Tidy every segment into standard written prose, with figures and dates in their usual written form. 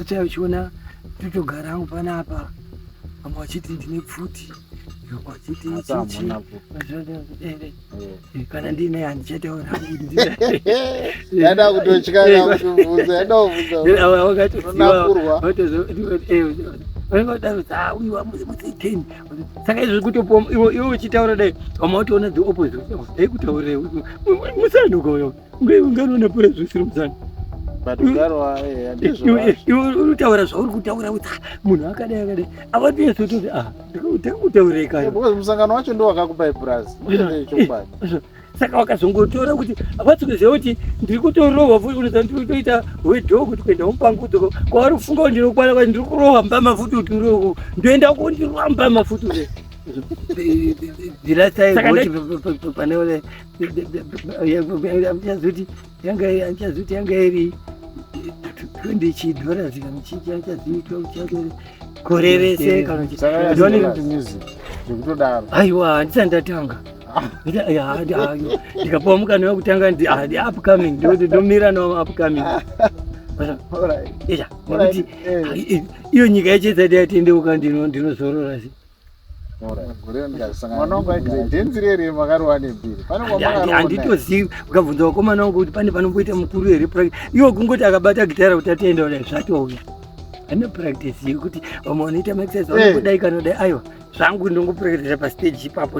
Achachiona tutogara hangu panapa vamwe vachiti ndine pfuti vachiti chichi kana ndine handichataura yada kutotyana kutibvunza yada kuvunza uiwa mutheni saka izvi kutopo iwe uchitaura dai vamwe vatoona the opposite dai kutaurire musandukoyo unganoona pura zvisiri musana utaura zvauri kutaura kuti munhu akadai avatiyesototi ndakutaurei kare musangano wacho ndo wakakupai purazi saka wakazongotora kuti avatsokuziva kuti ndiri kutorohwa futi kunoza ndiri kutoita wedho kuti kuenda mupangudzoko kwavari kufunga kuti ndinokwana kwati ndiri kurohwa mbama futi kuti ndiroko ndoenda kondirohwa mbama futi kuti pane achazoti yanga iri $20 kana chichaziitwa gore rese kana aiwa handisati ndatanga ndikapawo mukana wekutanga upcoming ndomira nawo upcoming nekuti iyo nyika yechezati yatendeuka ndinozorora si handitozivi ukabvunza vakomana vangu kuti pane panomboita mukuru here iwo kungoti akabata gitara kuti atenda kudai zvatouya hane practice yekuti vamwe vanoita maexercise vanongodai kana dai aiwa zvangu ndongopureketera pastage ipapo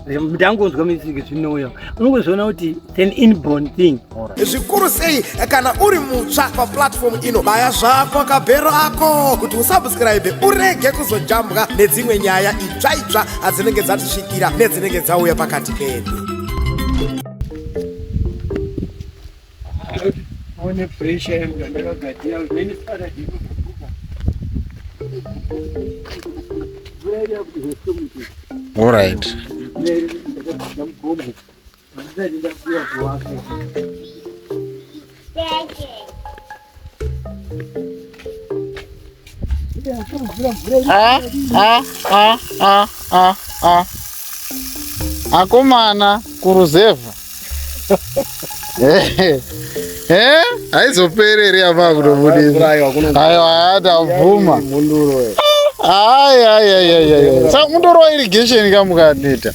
ndangonzwa music zvinouya unongozoona kuti an inborn thing zvikuru sei kana uri mutsva paplatform ino baya zvako kabhero ako kuti usubscribe urege kuzojambwa nedzimwe nyaya itsva dzinenge dzatisvikira nedzinenge dzauya pakati pedu. one pressure yangu ndakagadira all right. Akomana kuruzevha aizopereri apa kutobudisa aiwa atavhuma saka mundoro wa irrigation kamukaneta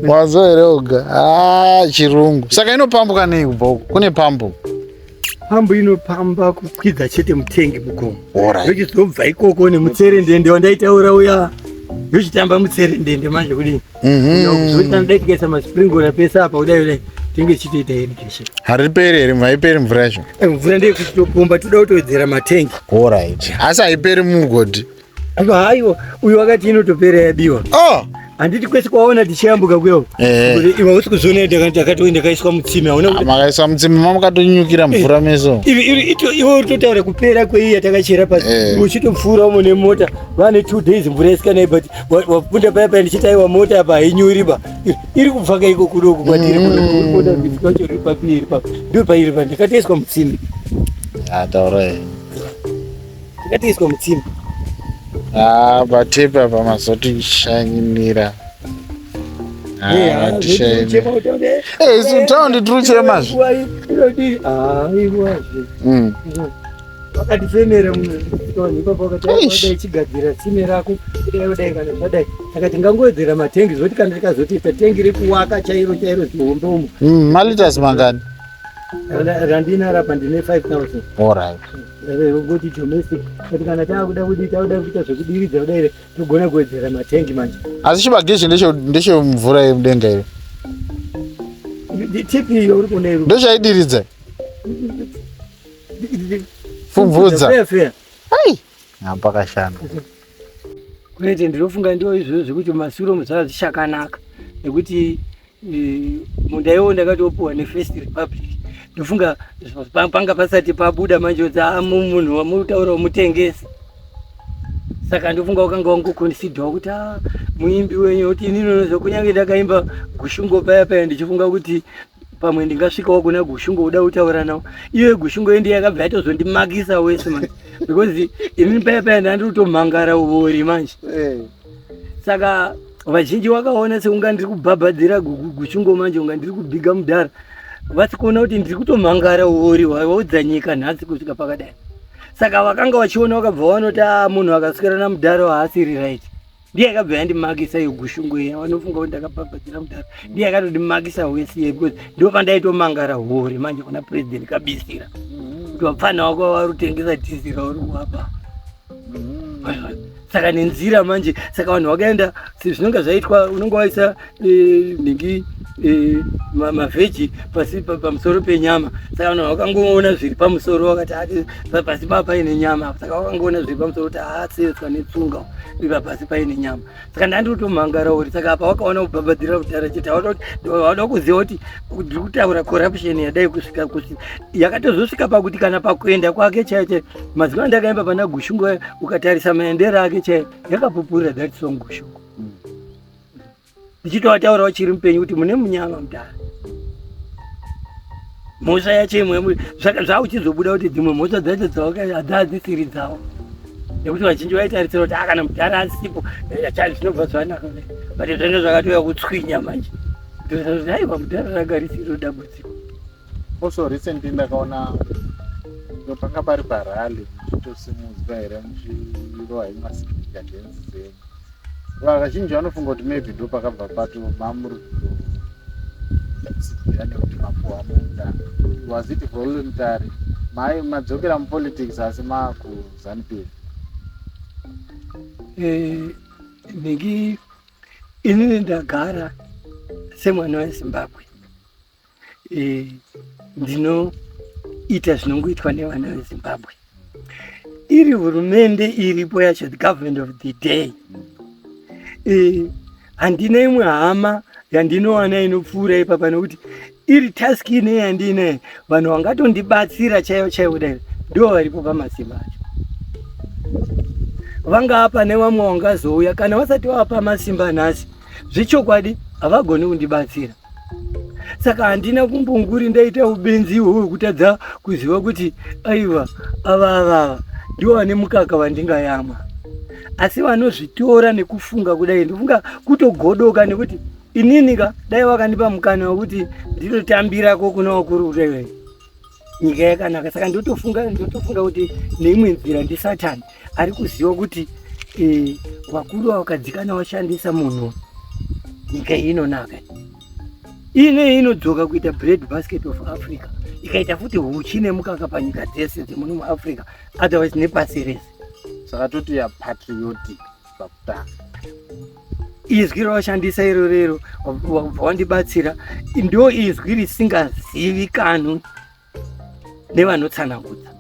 mwazo here oga chirungu saka inopambuka nei kubva uko kune pambu pambu inopamba kukwidza chete mutengi mugomo yochizobva ikoko nemutserendende wandaitaura uya yochitamba mutserendende manje kudini kuzoti tikaisa maspringora pese apa kudai tinge chitoita irrigation hariperi here haiperi mvura yacho mvura ndeyekutopomba toda kutowedzera matengi alright asi haiperi mugodhi haiwa uyu wakati inotopera yabiwa handiti kwese kwaona tichiyambuka kwewo iwe usi kuzoona ndakati ndakaiswa mutsime makaiswa mutsime mamukatonyukira mvura meso iwe utotaura kupera kweiyi yatakachera pasi uchitopfuura umo nemota vane 2 days mvura isikanai but wapunda paya paya ndichitaiwa mota apa hainyuriba iri kubvaka iko kudoko kwatiri kwacho riri papiri ndo pairi pa ndakatoiswa mutsime taurai ndakatoiswa mutsime patepa pamazotishainira isu taundi tiruchemazvo vakatifemera munipapakachigadzira tsime rako kudai kana zvadai saka tingangowedzera matengi zoti kana tikazotiita tengi rekuwaka chairo zihombe umo maliters mangani randinarapa ndine 5,000 alright ngoti domestic kuti kana tauda kuita zvekudiridza kudai togona kuwedzera matengi manje asi chibageshi ndechemvura yemudenga iyo tipi iyo uri kuneiro ndochaidiridza pfumvudza ai apakashanda kunete ndinofunga ndo izvozvo zvekuti masuro muzara zvichakanaka nekuti mundaiwo ndakatopuwa neFirst Republic ndofunga panga pasati pabuda manje kuti munhu wamutaura wamutengesi saka ndofunga wakanga wangoconsiderwa kuti muimbi wenyu kuti ininonozo kunyange ndakaimba gushungo paya paya ndichifunga kuti pamwe ndingasvikawo kuna gushungo uda kutaura nawo iwe gushungo ndiye yakabva yatozondimakisa wese manje because inini paya paya ndandiri kutomhangara uvori manje saka vazhinji vakaona seunga ndiri kubhabhadzira gushungo manje unga ndiri kubhiga mudhara, vasi kuona kuti ndiri kutomhangara uri waudza nyika nhasi kusvika pakadai. Saka vakanga vachiona vakabva vanoti munhu akaswera mudhara haasiri right. Ndiye akabva yandimakisa gushungo iya, vanofunga kuti ndakabhabhadzira mudhara. Ndiye akatodimakisa wese because ndo pandaitomangara hori manje kuna president kabisira kuti vapfana wako vari kutengesa dhizi rauri kuwapa. Saka nenzira manje, saka vanhu vakaenda zvinonga zvaitwa, unonga waisa nhingi mavheji pasi pamusoro penyama. Saka vanhu vakangoona zviri pamusoro vakati pasi papa paine nyama. Saka vakangoona zviri pamusoro kuti haasetswa netsunga ipa pasi paine nyama. Saka ndandiri kutomhangara uri. Saka apa vakaona kubhabhadzira mudhara chete vada kuziva kuti ndiri kutaura corruption yadai kusvika kuti yakatozosvika pakuti kana pakuenda kwake chaiche maziko andakaimba pana Gushungo ukatarisa maendero ake chaiwo yakapupurira that song Gushungo. Ndichitoataura vachiri mupenyu kuti mune munyama mudhara. Mhosva yacho imwe zvauchizobuda kuti dzimwe mhosva dzacho dzadzisiri dzavo. Nekuti vazhinji vaitarisira kuti kana mudhara asipo zvinobva zvanaka. But zvenge zvakatoya kutswinya manje. Kuti aiwa mudhara ragarisiro dambudziko. Also recently ndakaona panga pari parali chitosimudzwa here muchiro haimasikika dance zenyu. Vazhinji vanofunga kuti maybe ndo pakabva pato mamuri kusikira nekuti mapuwa munda. Was it voluntary? Madzokera mupolitics asi makuZANU-PF? Nhingi inini ndagara semwana weZimbabwe. Ndinoita zvinongoitwa nevana veZimbabwe. Iri hurumende iripo yacho, the government of the day. Handina imwe hama yandinowana inopfuura ipapa nekuti iri task ine yandine vanhu vangatondibatsira chaivo chaivo dai ndo varipo pamasimba acho. Vangapa nevamwe vangazouya kana vasati vapa masimba nhasi zvechokwadi havagoni kundibatsira. Saka handina kumbonguri ndaita ubenzi hwohwo kutadza kuziva kuti aiwa ava ndivo vane mukaka wandingayamwa. Asi vanozvitora nekufunga kudai ndofunga kutogodoka nekuti ininika dai vakandipa mukana wekuti ndinotambirako kuna vakuru kudai nyika yakanaka. Saka ndotofunga kuti neimwe nzira ndiSatani ari kuziva kuti vakuru vakadzikana vashandisa munhu nyika inonaka. Ine inodzoka kuita bread basket of Africa, ikaita futi huchi nemukaka panyika dzese dzemuno muAfrica, otherwise nepasi rese. Saka toti ya patriotic pakutanga. Izwi ravashandisa irorero vandibatsira ndo izwi risingazivikanwi nevanotsanangudza.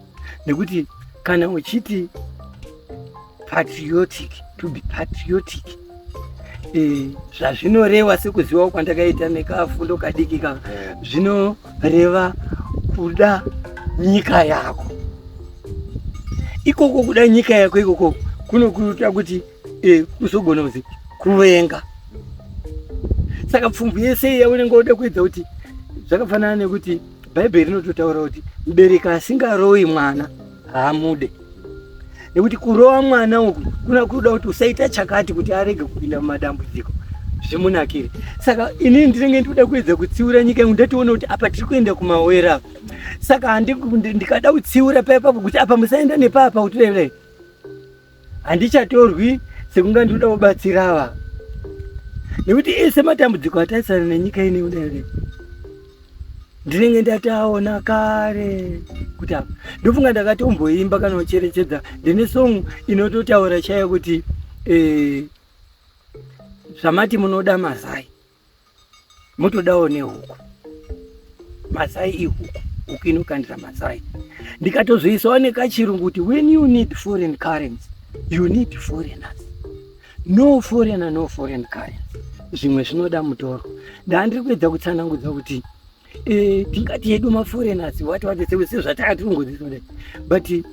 Nekuti kana uchiti patriotic, to be patriotic, zvazvinoreva sekuziva kwandakaita nekafundo kadiki ka zvinoreva kuda nyika yako. Ikoko kuda nyika yako ikoko kunokuita kuti kuzogona kuvenga. Saka pfumvu yese yaunenge uda kuedza kuti zvakafanana nekuti Bhaibheri rinototaura kuti mubereki asingarowi mwana haamude. Nekuti kurova mwana uku kuna kuda kuti usaita chakati kuti arege kupinda mumadambudziko zvimunakire. Saka inini ndinenge ndikuda kuedza kutsiura nyika yangu ndationa kuti apa tiri kuenda kumawera. Saka ndikada kutsiura paipapo kuti apa musaenda nepapa kuti dai handichatorwi sekunga ndikuda kubatsira ava. Nekuti ese matambudziko ataisana nenyika ine kudai ndinenge ndataona kare kuti apa ndofunga ndakatomboimba kana kucherechedza ndine song inototaura chaiyo kuti zvamati munoda mazai mutodawo nehuku. Mazai ihuku, huku inokandira mazai. Ndikatozoisawo nekachirungu kuti when you need foreign currency you need foreigners. No foreigner, no foreign currency. Zvimwe zvinoda mutoro. Ndandiri kuedza kutsanangudza kuti tingati yedu maforeigners wati sezvatakatirongodziswa dai, but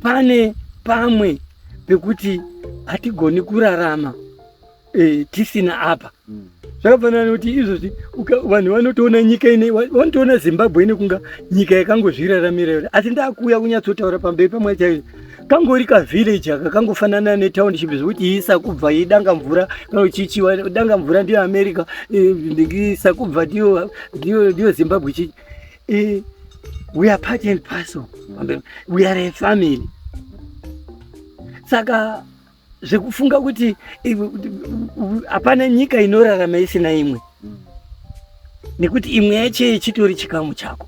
pane pamwe pekuti hatigoni kurarama tisina apa. Zvakafanana nekuti izvozvi vanhu vanotoona nyika ine, vanotoona Zimbabwe ine kunga nyika yakangozviraramira. Asi ndakuuya kunyatsotaura pamberi pamwe chaizvo kangori kavillage aka kangofanana netownship zvekuti isakubva idanga mvura kana uchichiwa danga mvura ndiyo America, isakubva ndiyo Zimbabwe chichi. We are part and parcel. We are a family. Saka zvekufunga kuti hapana nyika inorarama isina imwe, nekuti imwe yacho chitori chikamu chako.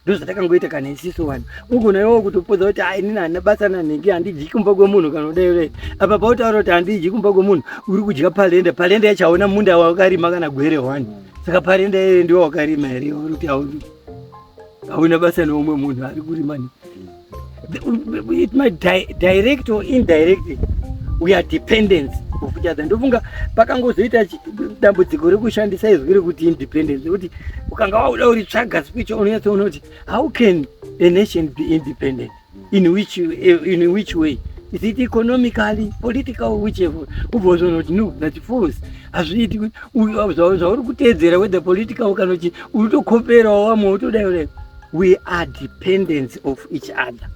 Ndozvatakangoita kana isiso vanhu. Ugona iwo kutopodza kuti inini handina basa nanhingi, handidyi kumba kwemunhu kana kudai. Apa pautaura kuti handidyi kumba kwemunhu, uri kudya parenda. Parenda yacho hauna munda wakarima kana gwere hwani. Saka parenda iye ndiwo wakarima here, uri kuti hauna basa neumwe munhu ari kurima. It might direct or indirectly we are dependent of each other. Ndofunga pakangozoita dambudziko rekushandisa izwi rekuti independence, kuti ukanga wauda uri tsvaga speech unonyatsoona kuti how can a nation be independent, in which way, is it economically, political, whichever. Ubozoona kuti no, that false. Hazviiti zvauri kuteedzera whether political kana kuti uri tokoperawo vamwe utodai. We are dependent of each other.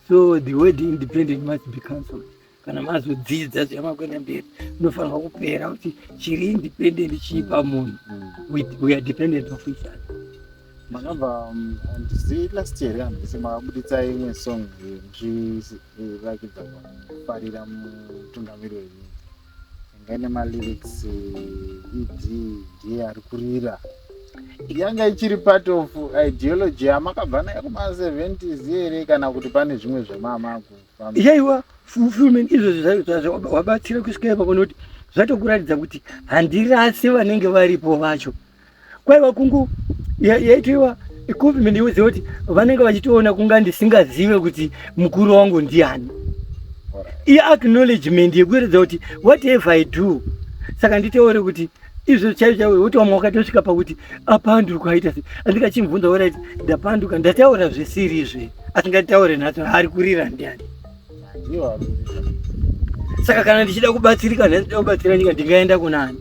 So the word independent must be cancelled. Kana mazodzidza zvamakwenda mberi unofanirwa kupera kuti chiri independent chipa munhu. We are dependent of each other. Makabva ndisi last year handisi makabuditsa imwe song muchirakidza kufarira mutungamiri wenyika. Ingaine malyrics ndiye ari kurira. Yanga ichiri part of ideology yamakabva nayo kuma-70s here kana kuti pane zvimwe zvemama kufamba? Yaiwa fulfillment izvo wabatsira kusvika pakona kuti zvatokuratidza kuti handirasi vanenge varipo vacho. Kwaiva kungu yaitiwa compliment yoziva kuti vanenge vachitoona kunga ndisingazive kuti mukuru wangu ndiani. I-acknowledgement yekuratidza kuti whatever I do, saka nditeore kuti izvo chaivo kuti wamwe wakatosvika pakuti apanduka aita sei. Andikachimubvunza orati ndapanduka ndataura zvesiri izve, asingataure nhasi ari kurira ndiani. Saka kana ndichida kubatsirika ndachida kubatsira nyika ndingaenda kunani?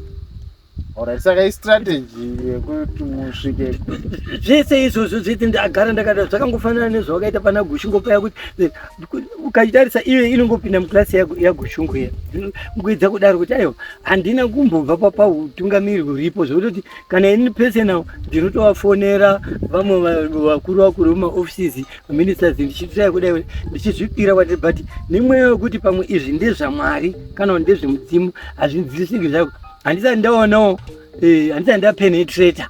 Alright, saka istrategy yekuti musvike zvese izvozvo zvese ndagara ndakada zvakangofanana nezvawakaita pana Gushungu paya kuti ukachitarisa iwe inongopinda muklasi yaGushungu iya ngoedza kudaro kuti aiwa handina kumbobva pautungamiri huripo zvekutoti kana ini personal ndinotovafonera vamwe vakuru vemaoffices ministers ndichitrai kudai ndichizvipira kwatiri, but nemweya wekuti pamwe izvi ndezvaMwari kana ndezvemudzimu hazvinzwisiki zvako. Handisati ndaonawo, handisati ndapenetrata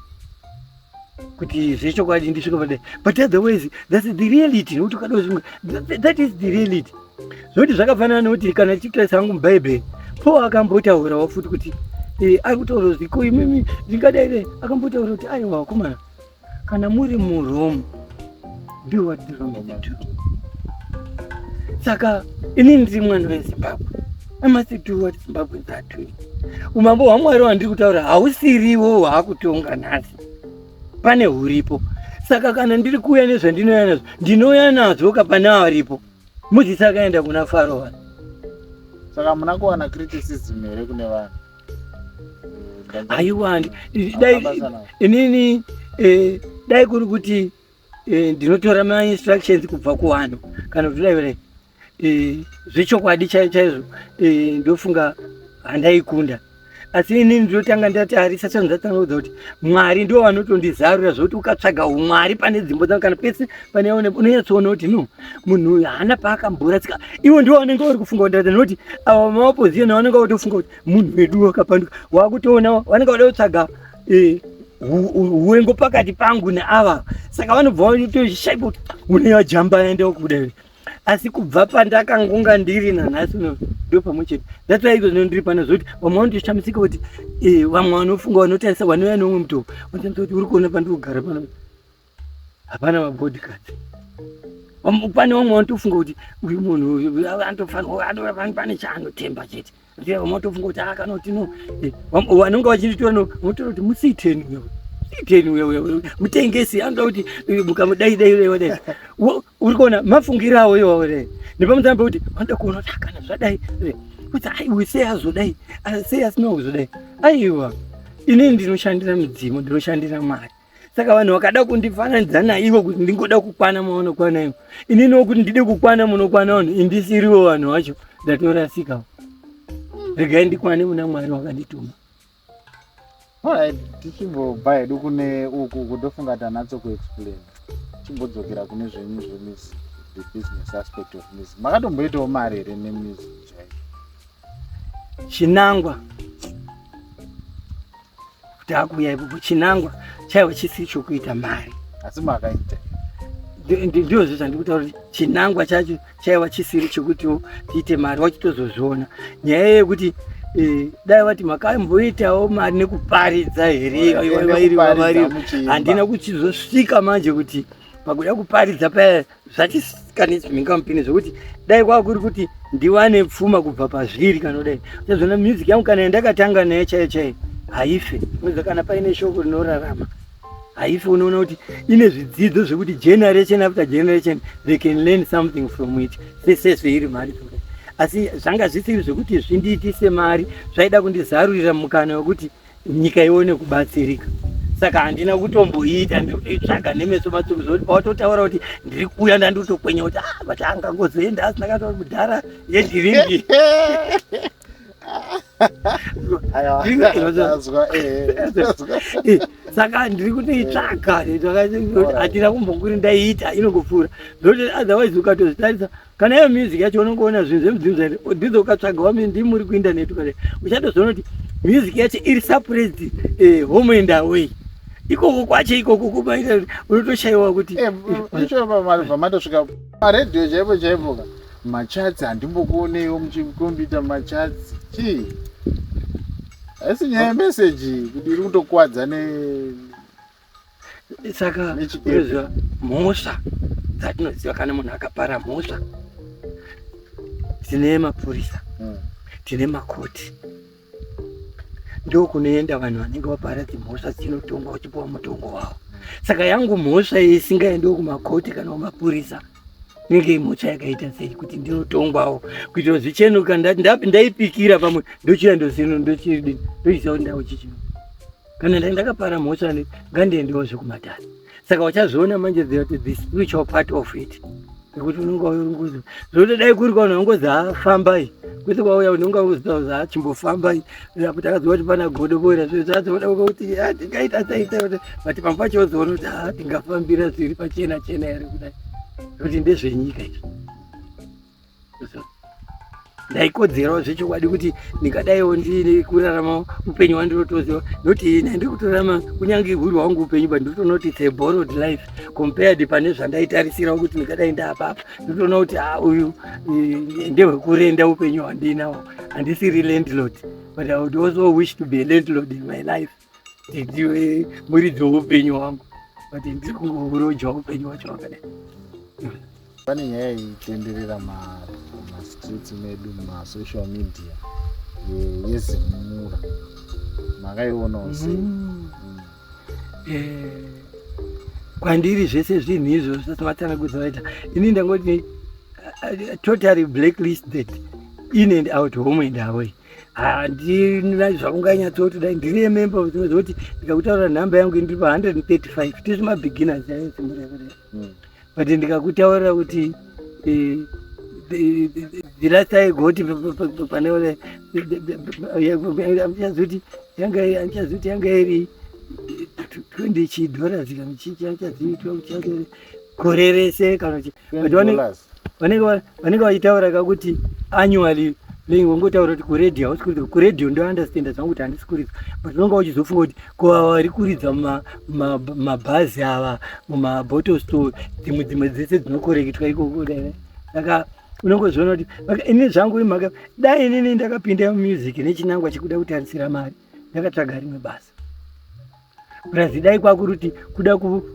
kuti zvechokwadi ndisvika padai, but otherwise that's the reality. Nokuti ukada zvimwe that is the reality. Zvokuti zvakafanana nokuti kana tichitarisa hangu muBhaibheri, Paul akambotaurawo futi kuti ari kutaura kuti ko imimi ndingadai akambotaura kuti aiwa vakomana kana muri muRome do what the Romans do. Saka inini ndiri mwana weZimbabwe, I must do what Zimbabweans are doing. Umambo hwaMwari wandiri kutaura hausiriwo hwakutonga nhasi, pane huripo. Saka kana ndiri kuuya nezvandinouya nazvo, ndinouya nazvo kapana varipo. Mozisi akaenda kuna Faro. Saka muna kuwana criticism here kune vanhu? Haiwandi. Inini dai kuri kuti ndinotora ma-instructions kubva kuvanhu kana kuti dai zvechokwadi chaizvo ndofunga handaikunda. Asi inini ndinotanga ndatarisa chazvo ndatanga kudza kuti Mwari ndiwo vanotondizarura zvokuti ukatsvaga umwari pane dzimbo dzangu kana pese pane unonyatsoona kuti no munhu uyu haana paakamboratsika. Ivo ndiwo vanenge vari kufunga kuti noti ava maopposition vanenge vatofunga kuti munhu wedu wakapanduka. Wakutoona vanenge vada kutsvaga uwengo pakati pangu neava, saka vanobva vatoshayipa kuti uneyajamba aendawo kudai. Asi kubva pandakangonga ndiri nanhasi ndo pamwe chete. That's why iko ndiri pana zoti vamwe vanotoshamitsika kuti vamwe vanofunga vanotarisa vanouya nomwe muto vanotarisa kuti uri kuona pandiri kugara pano hapana mabodyguards. Pane vamwe vanotofunga kuti uyu munhu anofanirwa pane chaanotemba chete. Vamwe vanotofunga kuti akanoti no vanonga vachinditoona vanotaura kuti musiteni uyo mutengesi anoda kuti mukamudai uri kuona mafungiro awo iwawo dai nepamusana pekuti vanoda kuona kuti kana zvadai kuti aiwe sei azodai sei asina kuzodai. Aiwa inini ndinoshandira midzimu, ndinoshandira Mwari. Saka vanhu vakada kundifananidza naivo kuti ndingoda kukwana maunokwana ivo, ininiwo kuti ndide kukwana munokwana vanhu, indisiriwo vanhu vacho, ndatorasikawo. Regai ndikwane muna Mwari wakandituma. Tichimbobva hedu kune uku kutofunga tanatso kuexplain, chimbodzokera kune zvenyu zvemusic, the business aspect of music. Makatomboitawo mari here nemusic chaiyo? Chinangwa kuti akuya ipopo, chinangwa chaiva chisiri chokuita mari, asi makaita. Ndizvo zvandikutaura kuti chinangwa chacho chaiva chisiri chokuti tiite mari, wachitozozviona. Nyaya yekuti dai vati makamboitawo mari nekuparidza here, handina kuchizosvika manje kuti pakuda kuparidza paya zvachisikanisi mhingamupini, zvokuti dai kwakuri kuti ndiwane pfuma kubva pazviri kana kudai. Uchazona music yangu kana ndakatanga naye chaiyo chaiyo haife, kana paine shoko rinorarama haife. Unoona kuti ine zvidzidzo zvekuti generation after generation they can learn something from it, sezveiri mari. Asi zvanga zvisiri zvekuti zvindiitise mari, zvaida kundizarurira mukana wekuti nyika ione kubatsirika. Saka handina kutomboita ndikuitsvaga nemeso matsuku, zvokuti pawatotaura kuti ndiri kuuya ndandotokwenya kuti bati angangozoenda asina kataura kudhara yedhiringi. Saka ndiri kutoitsvaga, handina kumbonguri ndaiita, inongopfuura. Zvokuti otherwise ukatozvitarisa, kana iyo music yacho unongoona zvinhu zvemudzimu ndidzo ukatsvagawo ndimuri kuindaneti kudai, uchatozoona kuti music yacho iri suppressed home and away. Ikoko kwacho ikoko kubaita unotoshayiwa kuti icho pamatosvika maredhiyo chaipo chaipo machatsi handimbokuoneiwo muchikombiyuta machatsi chii. Asi nyaya yemeseji kuti iri kutokuwadza saka unoziva mhosva dzatinoziva. Kana munhu akapara mhosva, tine mapurisa, tine makoti, ndo kunoenda vanhu vanenge vapara dzimhosva dzinotongwa uchipiwa mutongo wavo. Saka yangu mhosva isingaendiwo kumakoti kana kumapurisa inenge imhosva yakaita sei, kuti ndinotongwawo kuitira zvichenuka. Ndaipikira pamwe ndochiya ndochisawo ndau chichino. Kana ndakapara mhosva ngandiendewo zvekumatare. Saka uchazviona manje the spiritual part of it, kuti unonga urungudzo zvokuti dai kuri kwaunhu angozi afambai, kwese kwauya unonga uziva achimbofambai, kuti akaziva kuti pana godoboira zvazoda kuti ndingaita saita, bati pamwe pacho uzoona kuti ndingafambira zviri pachena chena here kudai, kuti ndezvenyika izvi. Ndaikodzerawo zvechokwadi kuti ndingadaiwo ndine kurarama upenyu hwandirotoziva, nokuti ndiri kutorarama kunyange huri hwangu upenyu, but ndinotoona kuti it's a borrowed life compared pane zvandaitarisirawo kuti ndingadai ndaapapa. Ndinotoona kuti uyu ndehwekurenda upenyu hwandinawo, handisiri landlord, but I would also wish to be a landlord in my life, ndiwe muridzi weupenyu hwangu, but ndiri kungourojwa upenyu hwacho wakadai. Pane nyaya ichitenderera mastreets medu, masocial media yezimura, makaionawo sei? Kwandiri zvese zvinhu izvo zvatinovatsanangudza vaita, ini ndangoti totally blacklisted, in and out, home and away. Handina zvakunganyatsokuti dai ndiri member kuti ndikakutaura nhamba yangu ndiri pa 135, tisi mabeginners yaizimura yakadai. But ndikakutaura kuti the last I got pane andichazuti yanga iri $20 kana chichaziitwa kuti gore rese kana kuti vanenge vachitaura kakuti annually wangotaura kuti kuredhiyo hausi kuridza. Kuredhiyo ndo understanda zvangu kuti handisi kuridza, but unonga uchizofunga kuti ko vari kuridza mabhazi ava mumabottle store, dzimwe dzese dzinokoreketwa ikoko dai. Saka unongozviona kuti ini zvangu imhaka, dai inini ndakapinda music nechinangwa chekuda kutarisira mari, ndakatsvaga rimwe basa. Whereas dai kwakuti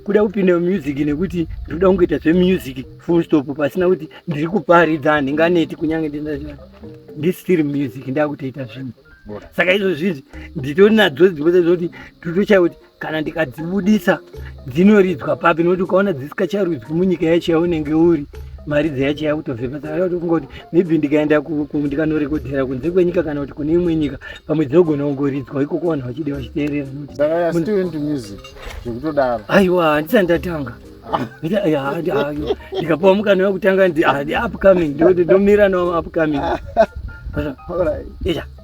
kuda kupinda music nekuti ndinoda kungoita zvemusic full stop, pasina kuti ndiri kuparidza, handinganeti kunyange ndisiri music ndakutoita zvinhu. Saka izvozvizvi nditonadzo dzimwe dzekuti totochaya kuti kana ndikadzibudisa dzinoridzwa papi, nokuti ukaona dzisikacharwidzwi munyika yacho yaunenge uri, mari dzayacho yakutobvepa. Saka tofunga kuti maybe ndikaenda ndikanorekodhera kunze kwenyika kana kuti kune imwe nyika pamwe dzinogona kungoridzwa ikoko vanhu vachide vachiteerera. Saka ya still into music zvekutodaro. Aiwa handisati ndatanga ndikapuwa mukana wekutanga ndi upcoming ndomira nawo upcoming.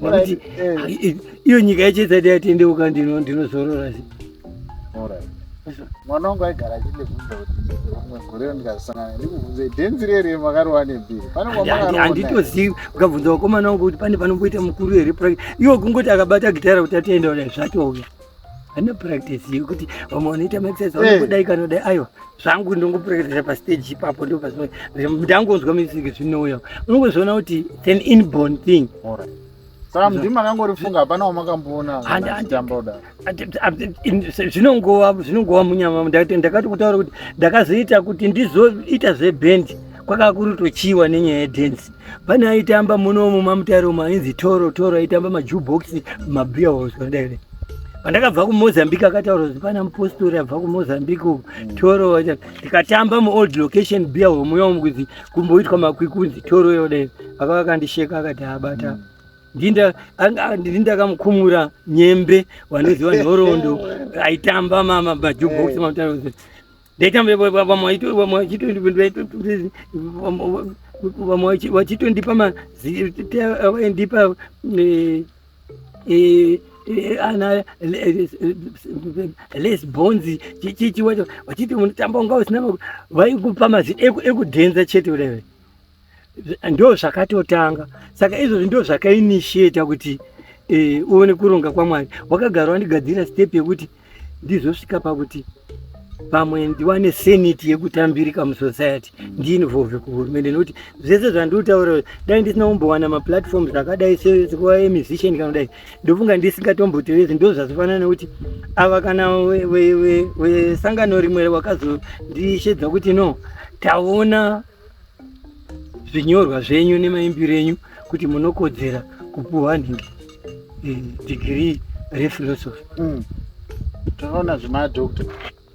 Nekuti iyo nyika yacho isati yatendeuka ndinozorora. Mwana wangu aigara achindibvunza kuti rimwe gore ndikazosangana ndikubvunze dhenzi rere makarowa nembiri handitozivi. Ukabvunza vakomana wangu kuti pane panomboita mukuru here iwo kungoti akabata gitara kuti atienda kudai zvatouya. Hana practice yekuti vamwe vanoita maexercise vanongodai kana kudai aiwa zvangu ndongopractice pastage ipapo ndopazvino ndangonzwa music zvinouya. Unongozoona kuti it's an inborn thing. Saka ndimi makangorifunga hapana wamakamboona achitamba kudaro. Zvinongova munyama. Ndakati kutaura kuti ndakazoita kuti ndizoita zvebhendi kwakakurutochiwa nenyaya yedhensi. Pane aitamba munomu mamutare umo ainzi Toro aitamba majukebox mumabhiya halls kudai. Pandakabva kuMozambique akataura kuti pana mupostori abva kuMozambique Toro ndikatamba muold location beer hall muyomu kuti kumboitwa makwikunzi Toro yodai. Akakandisheka akati abata ndindakamukumura nyembe vanoziva nhoroondo aitamba majukebox mamutare. Vamwe vachitondipa ana Les Bonzi chichi wachiti munotamba unga usina vaikupa mazita ekudhenza chete kudai. Ndo zvakatotanga. Saka izvozvi ndo zvakainitiata kuti uone kuronga kwaMwari. Wakagara wandigadzira step yekuti ndizosvika pakuti pamwe ndiwane senate yekutambirika musociety ndiinvolve kuhurumende. Nokuti zvese zvandinotaura dai ndisina kumbowana maplatforms akadai sekuva emusician kana kudai ndofunga ndisingatomboteerezi. Ndo zvazofanana nekuti ava kana wesangano rimwe wakazondishedza kuti no taona zvinyorwa zvenyu nemaimbiro enyu kuti munokodzera kupuwa degree rephilosophy. Takaona zvemadhokta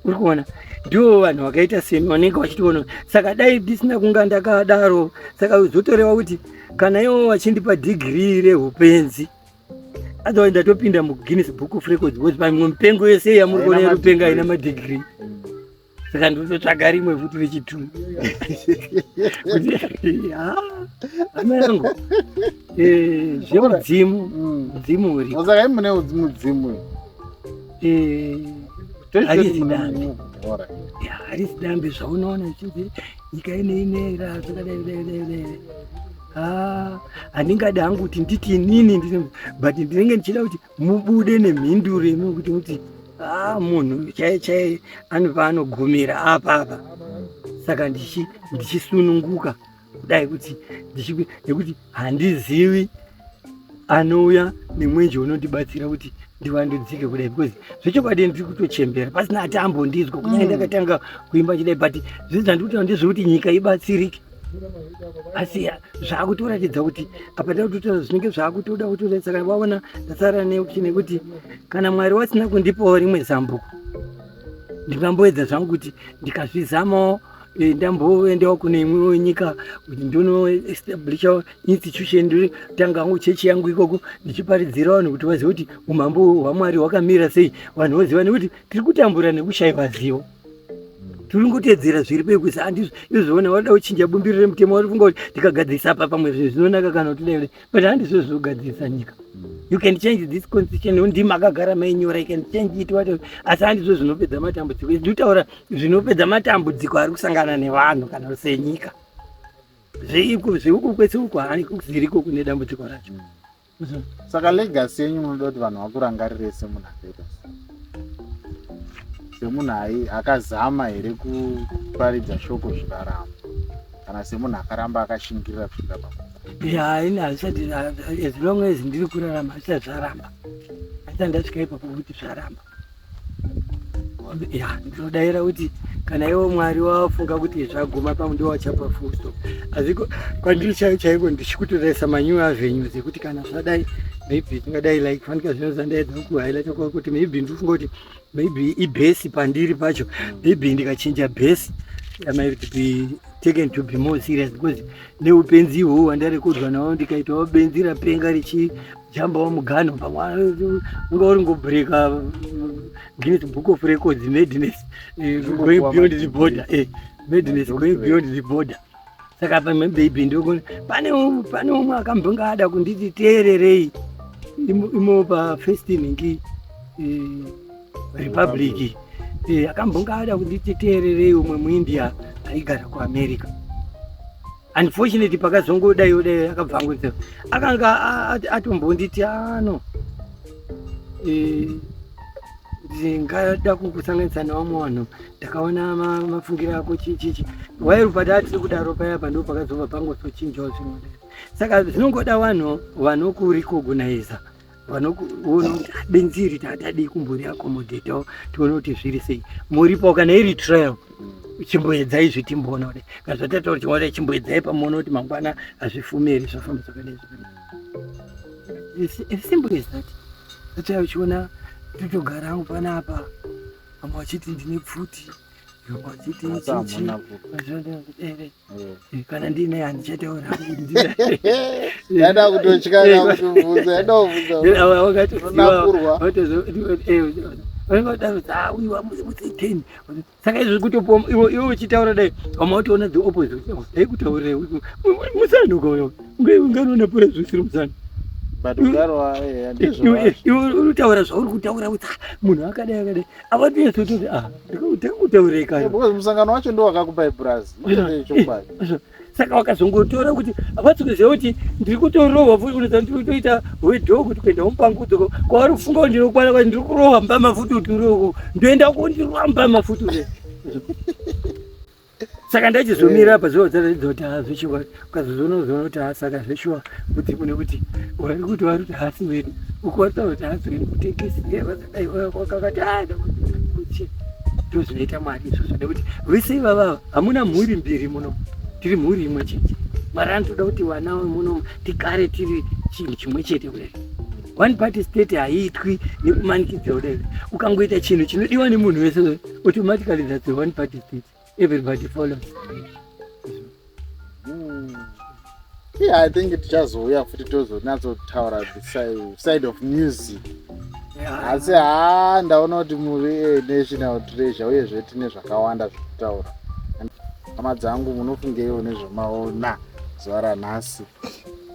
uri kuona ndiwo vanhu vakaita semi vanenge vachitiona. Saka dai ndisina kunga ndakadaro saka zotoreva kuti kana iwo vachindipa degree reupenzi otherwise ndatopinda muGuinness Book of Records because pamwe mipengo yese yamuri kuona yerupenga haina madegree. Saka ndototsvaga rimwe futi rechitunhu hama yangu zvemudzimu uri. Saka imune udzimu harisi dambe zvaunoona chii nyika ineira zvakadai. Handingadi hangu kuti nditi inini but ndinenge ndichida kuti mubude nemhinduro imi kuti muti munhu chaiye paanogumira apa. Saka ndichisununguka kudai kuti nekuti handizivi anouya nemwenje unondibatsira kuti ndivandudzike kudai because zvechokwadi ndiri kutochembera pasina ati ambondizwa kunyanya ndakatanga kuimba chidai but zvese zvandikutaura ndezvekuti nyika ibatsirike. Asi zvakutoratidza kuti apa ndakutotaura zvinenge zvakutoda kutoratidza. Saka waona ndasara nekuti kana Mwari wasina kundipawo rimwe zambuko ndingamboedza zvangu kuti ndikazvizamawo ndamboendawo kune imwewo nyika kuti ndonoestablisha institution ndotanga hangu chechi yangu ikoko ndichiparidzira vanhu kuti vazive kuti umambo hwaMwari hwakamira sei. Vanhu voziva nekuti tiri kutambura nekushayiwa zivo. Tiri kutedzera zviri pekuti handizvo izvoona wada kuchinja bumbiro remutemo wari kufunga kuti ndikagadzirisa apa pamwe zvinonaka kana kuti dai but handizvo zvinogadzirisa nyika. You can change this constitution ndimi akagara mainyora you can change it whatever. Asi handizvo zvinopedza matambudziko. Nditaura zvinopedza matambudziko ari kusangana nevanhu kana senyika. Zveuku kwese uku hani zviriko kune dambudziko racho. Saka legacy yenyu munoda kuti vanhu vakurangarirei semunhu akaita semunhu akazama here kuparidza shoko zvikaramba kana semunhu akaramba akashingirira kusvika haina hazvisati as long as ndiri kurarama hazvisati zvaramba. Hazvisati ndasvika ipapo kuti zvaramba. Ndinodayira kuti kana iwo Mwari wafunga kuti zvaguma pamundo wachapa full stop. Asi kwandiri chaiko ndichikutoresa manyu avenues ekuti kana zvadai maybe tingadai like fanika zvinozandaedza kuhighlight kuti maybe ndinofunga kuti maybe ibhesi pandiri pacho maybe ndikachinja bhesi am I to be taken to be more serious because neupenzi ihwohwo hwandarekodwa nawo ndikaitawo benzi rapenga richijambawo mugano pamwe unga uringobreaka Guinness Book of Records madness going beyond the border madness going beyond the border. Saka pamwe baby ndoko pane umwe akambonga ada kunditi teererei imo pa first inning Republic akambonga ada kunditi teererei umwe muIndia aigara kuAmerica. Unfortunately pakazongodai akabvangudza akanga atombonditi ndingada kukusanganisa nevamwe vanhu ndakaona mafungiro ako chichichi wairi pata tiri kudaro paya pando pakazobva pangosochinjawo zvimwe. Saka zvinongoda vanhu vanokurecogniza vanokuona kuti benziri tatadi kumbori accommodatawo tione kuti zviri sei muripo kana iri trial chimboedzai zvitimboona kuti kana zvatataura chimboda chimboedzai pamuona kuti mangwana hazvifumeri zvafamba zvakadai as simple as that. That's uchiona totogara hangu panapa vamwe vachiti ndine pfuti vamwe vachiti chichi kana ndine handichataura yada kutotyana kutobvunza yada kuvunza uyu wamusi10 saka izvi kutopo iwe uchitaura dai vamwe watoona the opposite dai kutaurire musanuka uyo unganoona pura zvisiri musana iwe uritaura zvauri kutaura kuti munhu akadai avatiyesototi ndikutaureka musangano wacho ndo wakakupai brazil saka wakazongotora kuti avatsokuziva kuti ndiri kutorohwa futi kuti ndikutoita wedho kuti kuenda mupangudzo kwavari kufunga kuti ndinokwana kwati ndiri kurohwa mbama futi kuti uroko ndoenda kundirohwa mbama futi ure. Saka ndachizomira apa zvodzadzidza kuti hazvichiwa ukazozonozoona kuti hasaka zveshuwa kuti kune kuti vari kuti vari kuti hasi wedu ukwatsa kuti hasi wedu kutekesi wakakati ndozvinoita mwari izvozvo nekuti vese ivava hamuna mhuri mbiri muno tiri mhuri imwe chete mari anotoda kuti vana muno tigare tiri chinhu chimwe chete kudai. One party state haiitwi nekumanikidza kudai. Ukangoita chinhu chinodiwa nemunhu wese automatically that's a one party state. Everybody follows. Yeah, I think tichazouya futi tozonatsotaura the side of music. Asi ndaona kuti muri national treasure uyezve tine zvakawanda zvekutaura. Hama dzangu munofungeiwo nezvemaona zuva ranhasi.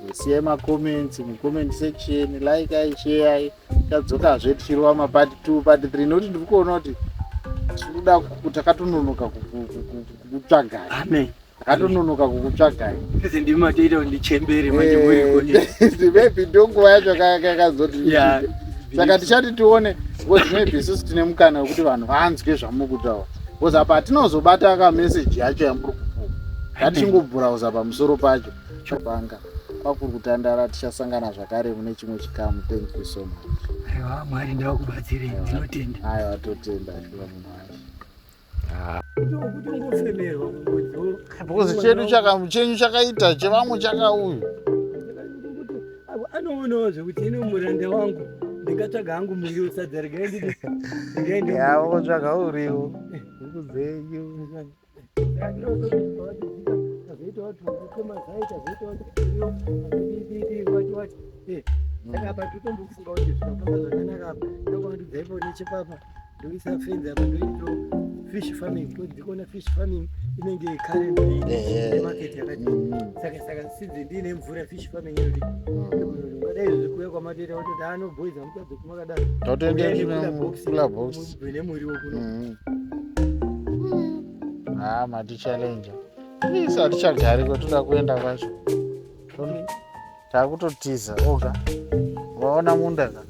Musiyai macomments mucomment section, like, share. Tadzokazve tichirwa mapart 2 part 3 nokuti ndiri kuona kuti tinoda takatononoka kukutsvagai. Amen. Takatononoka kukutsvagai. Sisi ndimi matoita kuti ndichembere manje muri maybe ndonguva yacho yakazoti saka tichati tione because maybe isusu tine mukana wekuti vanhu vanzwe zvamukutaura because apa tinozobata kameseji yacho yamuri kupuwa ngatichingobhurauza pamusoro pacho chopanga pakuri kutandara tichasangana zvakare mune chimwe chikamu. Thank you so much. Aiwa mwari ndakubatsirei ndinotenda. Aiwa totenda shiwa munhu wacho. Because chenyu chakaita chevamwe chakauyu anoonawo zvekuti ine muranda wangu ndingatsvaga hangu muriwo sadza regaendiyawotsvaga uriwo ukuzenyu saka apa totombofunga kuti zvinofamba zvakanaka apa ndokwandidzaipo nechepapa ndoisa fenzi apa ndoito fish farming because ndikuona fish farming inenge currently market yakati saka sidzi ndine mvura fish farming inodi ngadai zvikuya kwamatoita kuti anobhoidza mutadzi kumakadaro totoendekula box bene muriwo kuno matichallenge isa hatichagari kwatoda kuenda kwacho takutotiza oga waona munda ka